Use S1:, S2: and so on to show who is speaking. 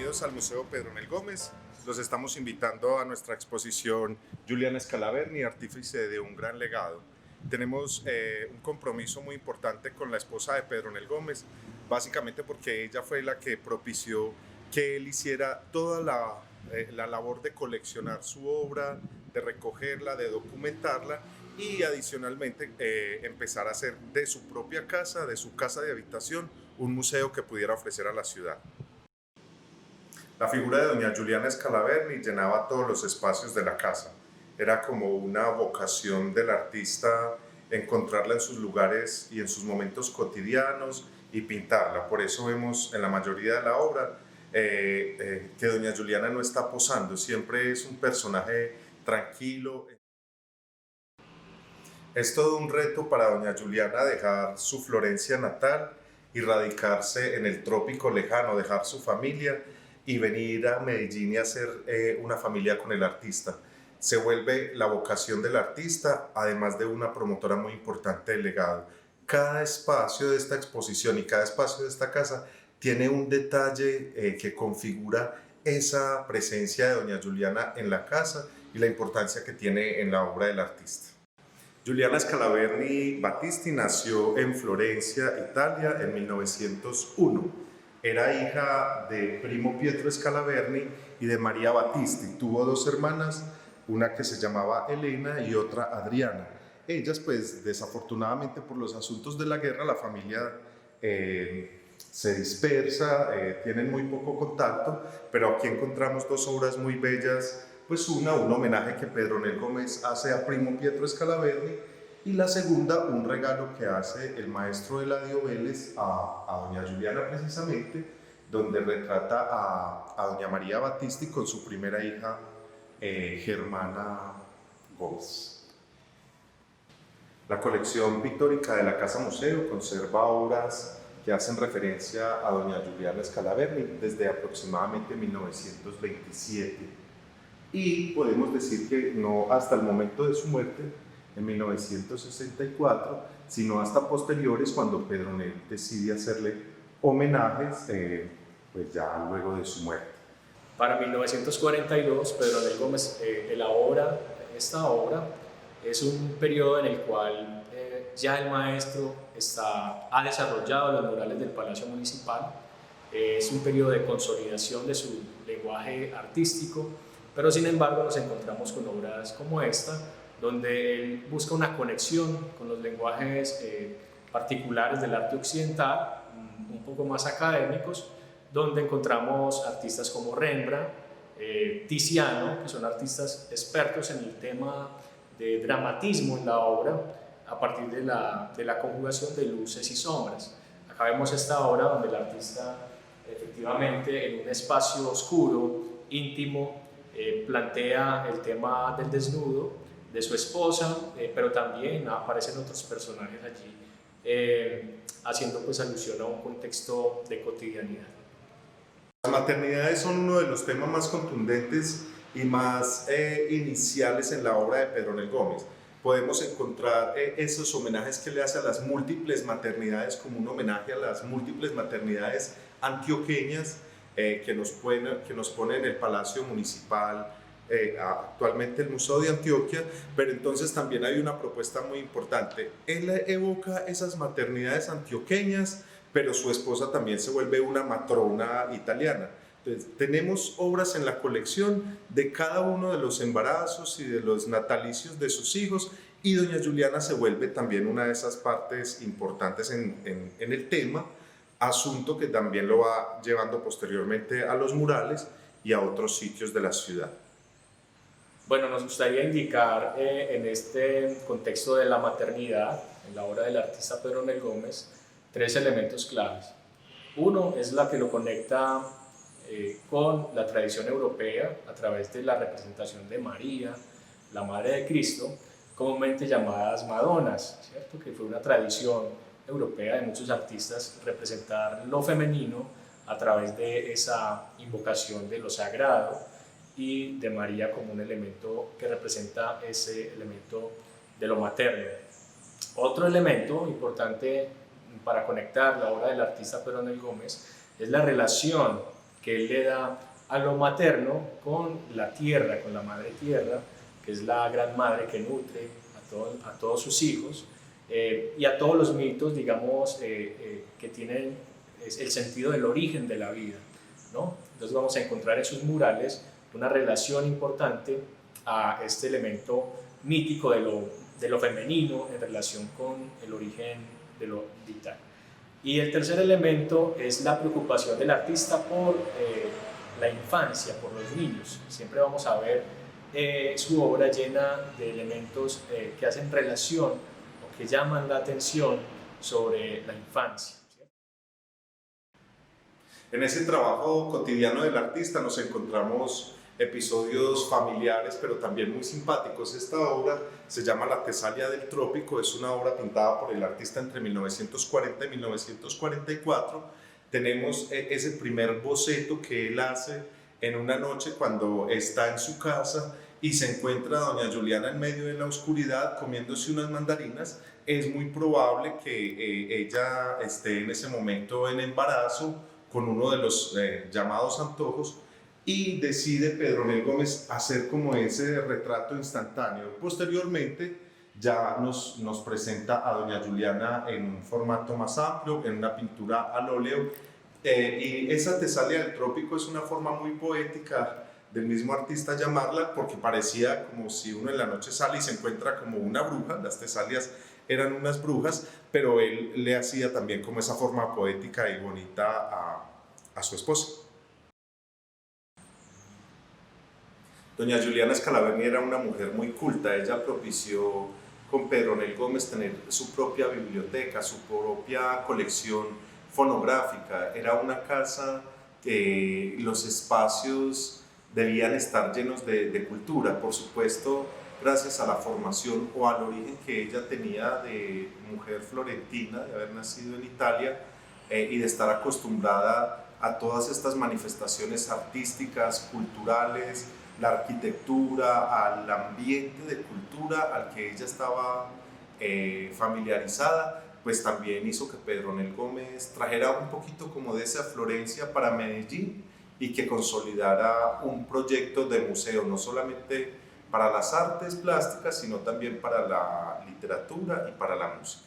S1: bienvenidos al Museo Pedronel Gómez. Los estamos invitando a nuestra exposición Juliana Scalaverni, artífice de un gran legado. Tenemos un compromiso muy importante con la esposa de Pedronel Gómez, básicamente porque ella fue la que propició que él hiciera toda la labor de coleccionar su obra, de recogerla, de documentarla y adicionalmente empezar a hacer de su propia casa, de su casa de habitación, un museo que pudiera ofrecer a la ciudad. La figura de doña Juliana Scalaverni llenaba todos los espacios de la casa. Era como una vocación del artista encontrarla en sus lugares y en sus momentos cotidianos y pintarla. Por eso vemos en la mayoría de la obra que doña Juliana no está posando, siempre es un personaje tranquilo. Es todo un reto para doña Juliana dejar su Florencia natal y radicarse en el trópico lejano, dejar su familia y venir a Medellín y hacer una familia con el artista. Se vuelve la vocación del artista, además de una promotora muy importante del legado. Cada espacio de esta exposición y cada espacio de esta casa tiene un detalle que configura esa presencia de doña Juliana en la casa y la importancia que tiene en la obra del artista. Juliana Scalaverni Battisti nació en Florencia, Italia, en 1901. Era hija de Primo Pietro Scalaverni y de María Battisti. Tuvo dos hermanas, una que se llamaba Elena y otra Adriana. Ellas, pues, desafortunadamente por los asuntos de la guerra, la familia se dispersa, tienen muy poco contacto, pero aquí encontramos dos obras muy bellas. Pues un homenaje que Pedronel Gómez hace a Primo Pietro Scalaverni y la segunda, un regalo que hace el maestro Eladio Vélez a doña Juliana precisamente, donde retrata a doña María Battisti con su primera hija, Germana Gómez. La colección pictórica de la Casa Museo conserva obras que hacen referencia a doña Juliana Scalaverni desde aproximadamente 1927. Y podemos decir que no hasta el momento de su muerte, en 1964, sino hasta posteriores, cuando Pedronel decide hacerle homenajes, pues ya luego de su muerte.
S2: Para 1942, Pedronel Gómez elabora esta obra. Es un periodo en el cual ya el maestro ha desarrollado los murales del Palacio Municipal. Es un periodo de consolidación de su lenguaje artístico, pero sin embargo nos encontramos con obras como esta, donde él busca una conexión con los lenguajes particulares del arte occidental, un poco más académicos, donde encontramos artistas como Rembrandt, Tiziano, que son artistas expertos en el tema de dramatismo en la obra, a partir de la conjugación de luces y sombras. Acá vemos esta obra donde el artista efectivamente en un espacio oscuro, íntimo, plantea el tema del desnudo de su esposa, pero también aparecen otros personajes allí haciendo pues alusión a un contexto de cotidianidad.
S1: Las maternidades son uno de los temas más contundentes y más iniciales en la obra de Pedronel Gómez. Podemos encontrar esos homenajes que le hace a las múltiples maternidades como un homenaje a las múltiples maternidades antioqueñas que nos pone en el Palacio Municipal, actualmente el Museo de Antioquia, pero entonces también hay una propuesta muy importante. Él evoca esas maternidades antioqueñas, pero su esposa también se vuelve una matrona italiana. Entonces, tenemos obras en la colección de cada uno de los embarazos y de los natalicios de sus hijos, y doña Juliana se vuelve también una de esas partes importantes en el tema, asunto que también lo va llevando posteriormente a los murales y a otros sitios de la ciudad.
S2: Bueno, nos gustaría indicar en este contexto de la maternidad, en la obra del artista Pedronel Gómez, tres elementos claves. Uno es la que lo conecta con la tradición europea a través de la representación de María, la Madre de Cristo, comúnmente llamadas Madonas, ¿cierto? Que fue una tradición europea de muchos artistas representar lo femenino a través de esa invocación de lo sagrado y de María como un elemento que representa ese elemento de lo materno. Otro elemento importante para conectar la obra del artista Pedronel Gómez es la relación que él le da a lo materno con la tierra, con la madre tierra, que es la gran madre que nutre a todos sus hijos, y a todos los mitos, digamos, que tienen el sentido del origen de la vida, ¿no? Entonces vamos a encontrar en sus murales una relación importante a este elemento mítico de lo femenino en relación con el origen de lo vital. Y el tercer elemento es la preocupación del artista por la infancia, por los niños. Siempre vamos a ver su obra llena de elementos que hacen relación o que llaman la atención sobre la infancia.
S1: En ese trabajo cotidiano del artista nos encontramos episodios familiares, pero también muy simpáticos. Esta obra se llama La Tesalia del Trópico, es una obra pintada por el artista entre 1940 y 1944. Tenemos ese primer boceto que él hace en una noche cuando está en su casa y se encuentra a doña Juliana en medio de la oscuridad comiéndose unas mandarinas. Es muy probable que ella esté en ese momento en embarazo con uno de los llamados antojos, y decide Pedronel Gómez hacer como ese retrato instantáneo. Posteriormente ya nos presenta a doña Juliana en un formato más amplio, en una pintura al óleo, y esa Tesalia del Trópico es una forma muy poética del mismo artista llamarla, porque parecía como si uno en la noche sale y se encuentra como una bruja. Las tesalias eran unas brujas, pero él le hacía también como esa forma poética y bonita a su esposa. Doña Juliana Scalaverni era una mujer muy culta. Ella propició con Pedronel Gómez tener su propia biblioteca, su propia colección fonográfica. Era una casa que los espacios debían estar llenos de cultura, por supuesto, gracias a la formación o al origen que ella tenía de mujer florentina, de haber nacido en Italia, y de estar acostumbrada a todas estas manifestaciones artísticas, culturales, la arquitectura, al ambiente de cultura al que ella estaba familiarizada. Pues también hizo que Pedronel Gómez trajera un poquito como de esa Florencia para Medellín y que consolidara un proyecto de museo, no solamente para las artes plásticas, sino también para la literatura y para la música.